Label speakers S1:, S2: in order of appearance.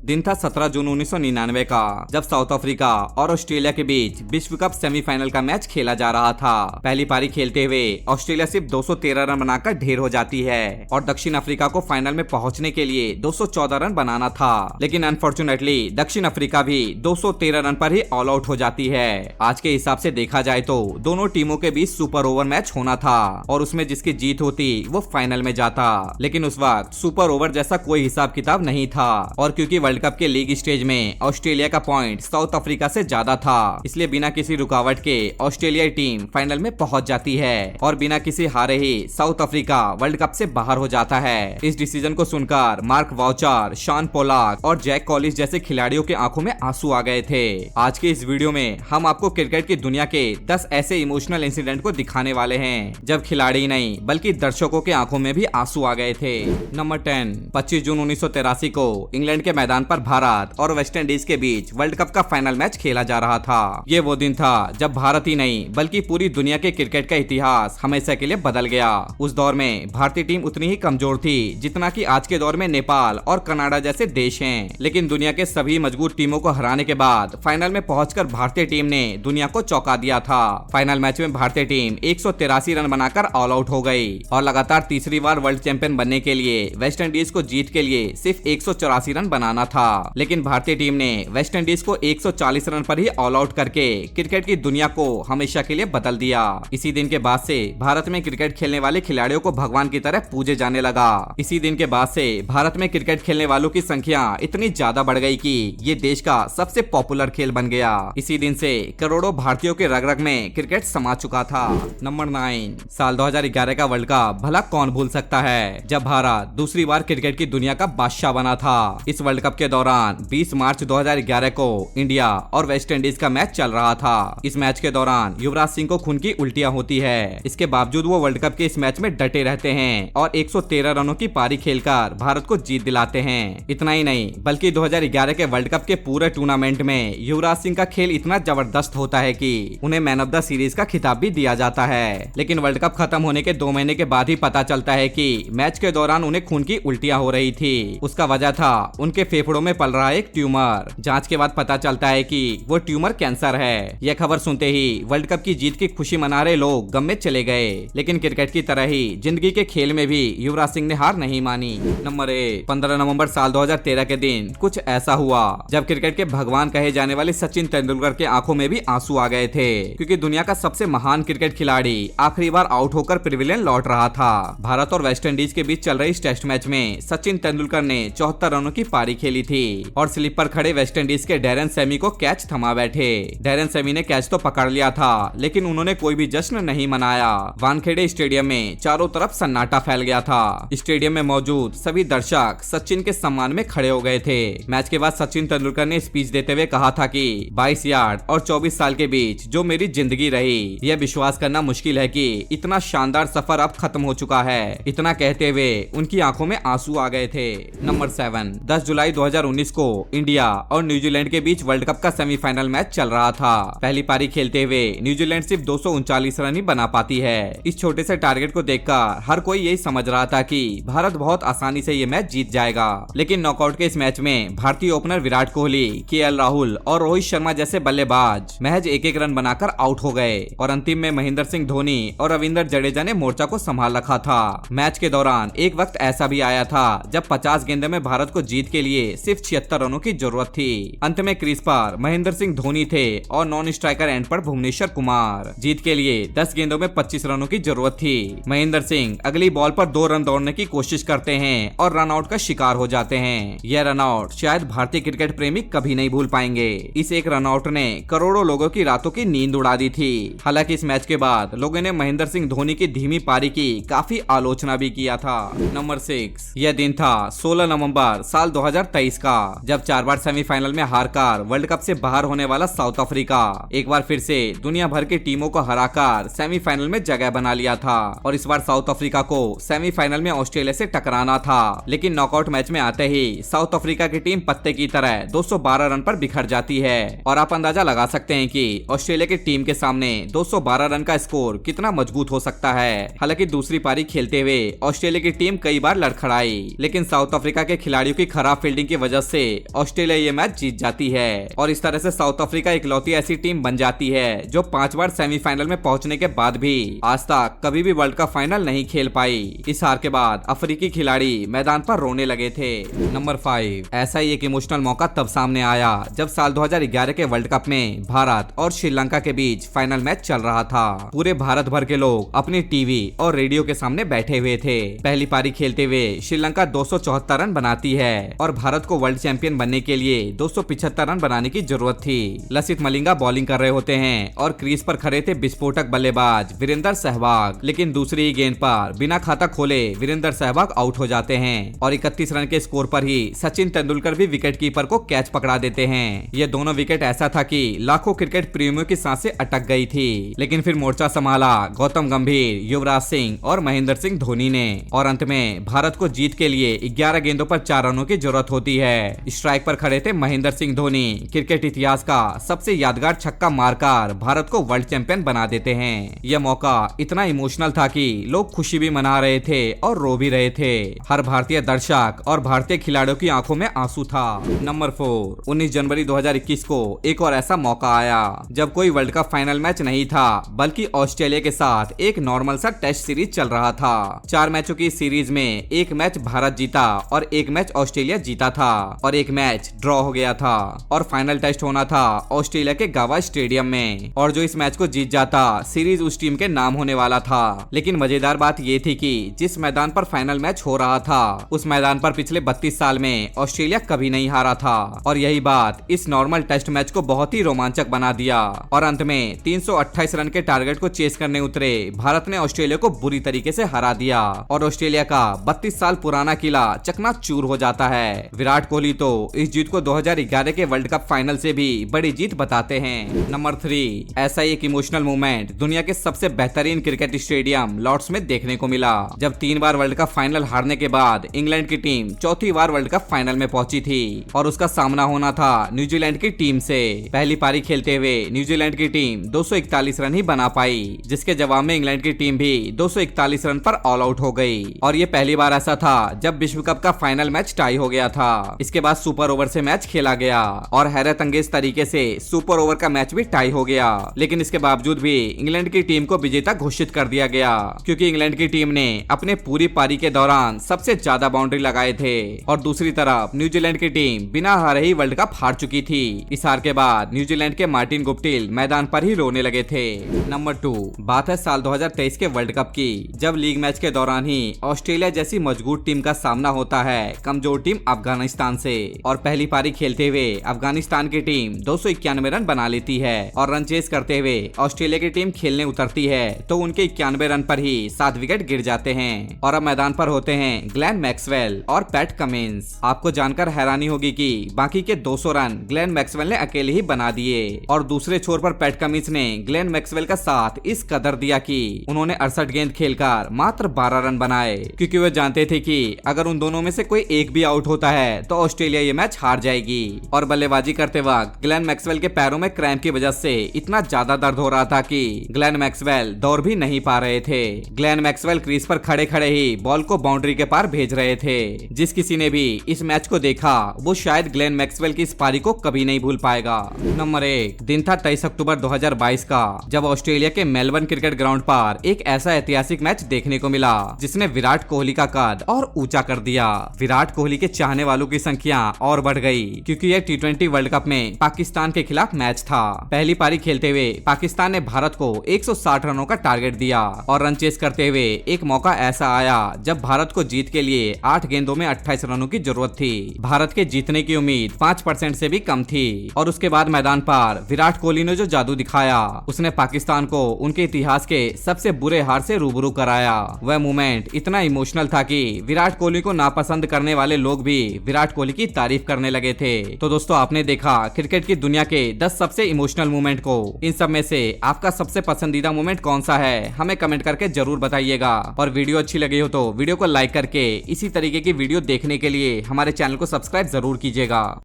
S1: दिन था 17 जून 1999 का, जब साउथ अफ्रीका और ऑस्ट्रेलिया के बीच विश्व कप सेमीफाइनल का मैच खेला जा रहा था। पहली पारी खेलते हुए ऑस्ट्रेलिया सिर्फ 213 रन बनाकर ढेर हो जाती है और दक्षिण अफ्रीका को फाइनल में पहुंचने के लिए 214 रन बनाना था, लेकिन अनफॉर्चुनेटली दक्षिण अफ्रीका भी 213 रन पर ही ऑल आउट हो जाती है। आज के हिसाब से देखा जाए तो दोनों टीमों के बीच सुपर ओवर मैच होना था और उसमें जिसकी जीत होती वो फाइनल में जाता, लेकिन उस वक्त सुपर ओवर जैसा कोई हिसाब किताब नहीं था और क्योंकि वर्ल्ड कप के लीग स्टेज में ऑस्ट्रेलिया का पॉइंट साउथ अफ्रीका से ज्यादा था, इसलिए बिना किसी रुकावट के ऑस्ट्रेलियाई टीम फाइनल में पहुंच जाती है और बिना किसी हारे ही साउथ अफ्रीका वर्ल्ड कप से बाहर हो जाता है। इस डिसीजन को सुनकर मार्क वाउचर, शॉन पोलाक और जैक कॉलिस जैसे खिलाड़ियों के आंखों में आंसू आ गए थे। आज के इस वीडियो में हम आपको क्रिकेट की दुनिया के 10 ऐसे इमोशनल इंसिडेंट को दिखाने वाले हैं जब खिलाड़ी नहीं बल्कि दर्शकों के आंखों में भी आंसू आ गए थे। नंबर 10, 25 जून 1983 को इंग्लैंड के मैदान पर भारत और वेस्ट इंडीज के बीच वर्ल्ड कप का फाइनल मैच खेला जा रहा था। ये वो दिन था जब भारत ही नहीं बल्कि पूरी दुनिया के क्रिकेट का इतिहास हमेशा के लिए बदल गया। उस दौर में भारतीय टीम उतनी ही कमजोर थी जितना कि आज के दौर में नेपाल और कनाडा जैसे देश हैं, लेकिन दुनिया के सभी मजबूत टीमों को हराने के बाद फाइनल में पहुंचकर भारतीय टीम ने दुनिया को चौंका दिया था। फाइनल मैच में भारतीय टीम 183 रन बनाकर ऑल आउट हो गई और लगातार तीसरी बार वर्ल्ड चैंपियन बनने के लिए वेस्ट इंडीज को जीत के लिए सिर्फ 184 रन बनाना था, लेकिन भारतीय टीम ने वेस्ट इंडीज को 140 रन पर ही ऑल आउट करके क्रिकेट की दुनिया को हमेशा के लिए बदल दिया। इसी दिन के बाद से भारत में क्रिकेट खेलने वाले खिलाड़ियों को भगवान की तरह पूजे जाने लगा। इसी दिन के बाद से भारत में क्रिकेट खेलने वालों की संख्या इतनी ज्यादा बढ़ गई कि ये देश का सबसे पॉपुलर खेल बन गया। इसी दिन से करोड़ों भारतीयों के रग रग में क्रिकेट समा चुका था। नंबर 9, साल 2011 का वर्ल्ड कप भला कौन भूल सकता है, जब भारत दूसरी बार क्रिकेट की दुनिया का बादशाह बना था। इस वर्ल्ड कप के दौरान 20 मार्च 2011 को इंडिया और वेस्ट इंडीज का मैच चल रहा था। इस मैच के दौरान युवराज सिंह को खून की उल्टियां होती है, इसके बावजूद वो वर्ल्ड कप के इस मैच में डटे रहते हैं और 113 रनों की पारी खेलकर भारत को जीत दिलाते हैं। इतना ही नहीं बल्कि 2011 के वर्ल्ड कप के पूरे टूर्नामेंट में युवराज सिंह का खेल इतना जबरदस्त होता है कि उन्हें मैन ऑफ द सीरीज का खिताब भी दिया जाता है। लेकिन वर्ल्ड कप खत्म होने के 2 महीने के बाद ही पता चलता है कि मैच के दौरान उन्हें खून की उल्टियां हो रही थी। उसका वजह था उनके फेफड़ों में पल रहा एक ट्यूमर। जांच के बाद पता चलता है कि वो ट्यूमर कैंसर है। यह खबर सुनते ही वर्ल्ड कप की जीत की खुशी मना रहे लोग गम में चले गए, लेकिन क्रिकेट की तरह ही जिंदगी के खेल में भी युवराज सिंह ने हार नहीं मानी। नंबर 1, 15 नवंबर साल 2013 के दिन कुछ ऐसा हुआ जब क्रिकेट के भगवान कहे जाने वाले सचिन तेंदुलकर के आंखों में भी आंसू आ गए थे, क्योंकि दुनिया का सबसे महान क्रिकेट खिलाड़ी आखिरी बार आउट होकर पेविलियन लौट रहा था। भारत और वेस्ट इंडीज के बीच चल रही इस टेस्ट मैच में सचिन तेंदुलकर ने 74 रनों की पारी खेली थी और स्लिप पर खड़े वेस्ट इंडीज के डैरेन सेमी को कैच थमा बैठे। डैरेन सेमी ने कैच तो पकड़ लिया था, लेकिन उन्होंने कोई भी जश्न नहीं मनाया। वानखेड़े स्टेडियम में चारों तरफ सन्नाटा फैल गया था। स्टेडियम में मौजूद सभी दर्शक सचिन के सम्मान में खड़े हो गए थे। मैच के बाद सचिन तेंदुलकर ने स्पीच देते हुए कहा था कि 22 यार्ड और 24 साल के बीच जो मेरी जिंदगी रही, यह विश्वास करना मुश्किल है कि इतना शानदार सफर अब खत्म हो चुका है। इतना कहते हुए उनकी आंखों में आंसू आ गए थे। नंबर 7, 10 जुलाई 2019 को इंडिया और न्यूजीलैंड के बीच वर्ल्ड कप का सेमीफाइनल मैच चल रहा था। पहली पारी खेलते हुए न्यूजीलैंड सिर्फ 239 रन ही बना पाती है। इस छोटे से टारगेट को देखकर हर कोई यही समझ रहा था कि भारत बहुत आसानी से ये मैच जीत जाएगा, लेकिन नॉकआउट के इस मैच में भारतीय ओपनर विराट कोहली, केएल राहुल और रोहित शर्मा जैसे बल्लेबाज महज एक रन बनाकर आउट हो गए और अंतिम में महेंद्र सिंह धोनी और रविंद्र जडेजा ने मोर्चा को संभाल रखा था। मैच के दौरान एक वक्त ऐसा भी आया था जब 50 गेंदों में भारत को जीत के लिए सिर्फ 76 रनों की जरूरत थी। अंत में क्रीज पर महेंद्र सिंह धोनी थे और नॉन स्ट्राइकर एंड पर भुवनेश्वर कुमार। जीत के लिए 10 गेंदों में 25 रनों की जरूरत थी। महेंद्र सिंह अगली बॉल पर 2 रन दौड़ने की कोशिश करते हैं और रन आउट का शिकार हो जाते हैं। यह रन आउट शायद भारतीय क्रिकेट प्रेमी कभी नहीं भूल पाएंगे। इस एक रन आउट ने करोड़ों लोगों की रातों की नींद उड़ा दी थी। हालांकि इस मैच के बाद लोगों ने महेंद्र सिंह धोनी की धीमी पारी की काफी आलोचना भी किया था। नंबर 6, यह दिन था 16 नवंबर साल 2023 का, जब 4 बार सेमीफाइनल में हारकर वर्ल्ड कप से बाहर होने वाला साउथ अफ्रीका एक बार फिर से दुनिया भर की टीमों को हराकर सेमीफाइनल में जगह बना लिया था और इस बार साउथ अफ्रीका को सेमीफाइनल में ऑस्ट्रेलिया से टकराना था। लेकिन नॉकआउट मैच में आते ही साउथ अफ्रीका की टीम पत्ते की तरह 212 रन पर बिखर जाती है और आप अंदाजा लगा सकते हैं कि ऑस्ट्रेलिया की टीम के सामने 212 रन का स्कोर कितना मजबूत हो सकता है। हालांकि दूसरी पारी खेलते हुए ऑस्ट्रेलिया की टीम कई बार लड़खड़ाई, लेकिन साउथ अफ्रीका के खिलाड़ियों की खराब फील्डिंग की वजह से ऑस्ट्रेलिया ये मैच जीत जाती है और इस तरह से साउथ अफ्रीका इकलौती ऐसी टीम बन जाती है जो 5 बार सेमीफाइनल में पहुंचने के बाद भी आज तक कभी भी वर्ल्ड कप फाइनल नहीं खेल पाई। इस हार के बाद अफ्रीकी खिलाड़ी मैदान पर रोने लगे थे। नंबर 5, ऐसा ही एक इमोशनल मौका तब सामने आया जब साल 2011 के वर्ल्ड कप में भारत और श्रीलंका के बीच फाइनल मैच चल रहा था। पूरे भारत भर के लोग अपनी टीवी और रेडियो के सामने बैठे हुए थे। पहली पारी खेलते हुए श्रीलंका 274 रन बनाती है और भारत को वर्ल्ड चैंपियन बनने के लिए 275 रन बनाने की जरूरत थी। लसित मलिंगा बॉलिंग कर रहे होते हैं और क्रीज पर खड़े थे विस्फोटक बल्लेबाज वीरेंद्र सहवाग, लेकिन दूसरी ही गेंद पर बिना खाता खोले वीरेंद्र सहवाग आउट हो जाते हैं और 31 रन के स्कोर पर ही सचिन तेंदुलकर भी विकेट कीपर को कैच पकड़ा देते हैं। ये दोनों विकेट ऐसा था कि लाखों क्रिकेट प्रेमियों की सांसें अटक गई थी, लेकिन फिर मोर्चा संभाला गौतम गंभीर, युवराज सिंह और महेंद्र सिंह धोनी ने और अंत में भारत को जीत के लिए 11 गेंदों पर 4 रनों की जरूरत होती है। स्ट्राइक पर खड़े थे महेंद्र सिंह धोनी क्रिकेट इतिहास का सबसे यादगार छक्का मारकर भारत को वर्ल्ड चैंपियन बना देते हैं। यह मौका इतना इमोशनल था कि लोग खुशी भी मना रहे थे और रो भी रहे थे। हर भारतीय दर्शक और भारतीय खिलाड़ियों की आंखों में आंसू था। नंबर 4, 19 जनवरी 2021 को एक और ऐसा मौका आया जब कोई वर्ल्ड कप फाइनल मैच नहीं था बल्कि ऑस्ट्रेलिया के साथ एक नॉर्मल सा टेस्ट सीरीज चल रहा था। 4 मैचों की सीरीज में एक मैच भारत जीता और एक मैच ऑस्ट्रेलिया जीता था और एक मैच ड्रॉ हो गया था और फाइनल टेस्ट होना था ऑस्ट्रेलिया के गावा स्टेडियम में और जो इस मैच को जीत जाता सीरीज उस टीम के नाम होने वाला था। लेकिन मजेदार बात ये थी कि जिस मैदान पर फाइनल मैच हो रहा था उस मैदान पर पिछले 32 साल में ऑस्ट्रेलिया कभी नहीं हारा था और यही बात इस नॉर्मल टेस्ट मैच को बहुत ही रोमांचक बना दिया और अंत में 328 रन के टारगेट को चेस करने उतरे भारत ने ऑस्ट्रेलिया को बुरी तरीके से हरा दिया और ऑस्ट्रेलिया का 32 साल पुराना किला चकनाचूर हो जाता है। विराट कोहली तो इस जीत को 2011 के वर्ल्ड कप फाइनल से भी बड़ी जीत बताते हैं। नंबर 3, ऐसा ही एक इमोशनल मोमेंट दुनिया के सबसे बेहतरीन क्रिकेट स्टेडियम लॉर्ड्स में देखने को मिला जब 3 बार वर्ल्ड कप फाइनल हारने के बाद इंग्लैंड की टीम चौथी बार वर्ल्ड कप फाइनल में पहुंची थी और उसका सामना होना था न्यूजीलैंड की टीम से। पहली पारी खेलते हुए न्यूजीलैंड की टीम 241 रन ही बना पाई, जिसके जवाब में इंग्लैंड की टीम भी 241 रन पर ऑल आउट हो गई और ये पहली बार ऐसा था जब विश्व कप का फाइनल मैच टाई हो गया था। इसके बाद सुपर ओवर से मैच खेला गया और हैरत अंगेज तरीके से सुपर ओवर का मैच भी टाई हो गया, लेकिन इसके बावजूद भी इंग्लैंड की टीम को विजेता घोषित कर दिया गया क्योंकि इंग्लैंड की टीम ने अपने पूरी पारी के दौरान सबसे ज्यादा बाउंड्री लगाए थे और दूसरी तरफ न्यूजीलैंड की टीम बिना हारे ही वर्ल्ड कप हार चुकी थी। इस हार के बाद न्यूजीलैंड के मार्टिन गुप्टिल मैदान पर ही रोने लगे थे। नंबर 2, बात है साल 2023 के वर्ल्ड कप की जब लीग मैच के दौरान ही ऑस्ट्रेलिया जैसी मजबूत टीम का सामना होता है कमजोर टीम अफगानिस्तान से और पहली पारी खेलते हुए अफगानिस्तान की टीम 291 रन बना लेती है और रन चेस करते हुए ऑस्ट्रेलिया की टीम खेलने उतरती है तो उनके 91 रन पर ही 7 विकेट गिर जाते हैं और अब मैदान पर होते हैं ग्लेन मैक्सवेल और पैट कमिंस। आपको जानकर हैरानी होगी कि बाकी के 200 रन ग्लेन मैक्सवेल ने अकेले ही बना दिए और दूसरे छोर पर पैट कमिंस ने ग्लेन मैक्सवेल का साथ इस कदर दिया कि उन्होंने 68 गेंद खेलकर मात्र 12 रन बनाए क्योंकि वे जानते थे कि अगर उन दोनों में से कोई एक भी आउट होता है तो ऑस्ट्रेलिया ये मैच हार जाएगी। और बल्लेबाजी करते वक्त ग्लेन मैक्सवेल के पैरों में क्रैम्प की वजह से इतना ज्यादा दर्द हो रहा था कि ग्लेन मैक्सवेल दौड़ भी नहीं पा रहे थे। ग्लेन मैक्सवेल क्रीज पर खड़े खड़े ही बॉल को बाउंड्री के पार भेज रहे थे। जिस किसी ने भी इस मैच को देखा वो शायद ग्लेन मैक्सवेल की इस पारी को कभी नहीं भूल पाएगा। नंबर 1, दिन था 23 अक्टूबर 2022 का जब ऑस्ट्रेलिया के मेलबर्न क्रिकेट ग्राउंड पर एक ऐसा ऐतिहासिक मैच देखने को मिला जिसने विराट कोहली का कद और ऊंचा कर दिया। विराट कोहली के चाहने वालों की संख्या और बढ़ गई क्योंकि यह T20 वर्ल्ड कप में पाकिस्तान के खिलाफ मैच था। पहली पारी खेलते हुए पाकिस्तान ने भारत को 160 रनों का टारगेट दिया और रन चेस करते हुए एक मौका ऐसा आया जब भारत को जीत के लिए 8 गेंदों में 28 रनों की जरूरत थी। भारत के जीतने की उम्मीद 5% से भी कम थी और उसके बाद मैदान पर विराट कोहली ने जो जादू दिखाया उसने पाकिस्तान को उनके इतिहास के सबसे बुरे हार से रूबरू कराया। वह मोमेंट इतना इमोशनल था कि विराट कोहली को नापसंद करने वाले लोग भी विराट कोहली की तारीफ करने लगे थे। तो दोस्तों आपने देखा क्रिकेट की दुनिया के 10 सबसे इमोशनल मोमेंट को। इन सब में से आपका सबसे पसंदीदा मोमेंट कौन सा है हमें कमेंट करके जरूर बताइएगा और वीडियो अच्छी लगी हो तो वीडियो को लाइक करके इसी तरीके की वीडियो देखने के लिए हमारे चैनल को सब्सक्राइब जरूर कीजिएगा।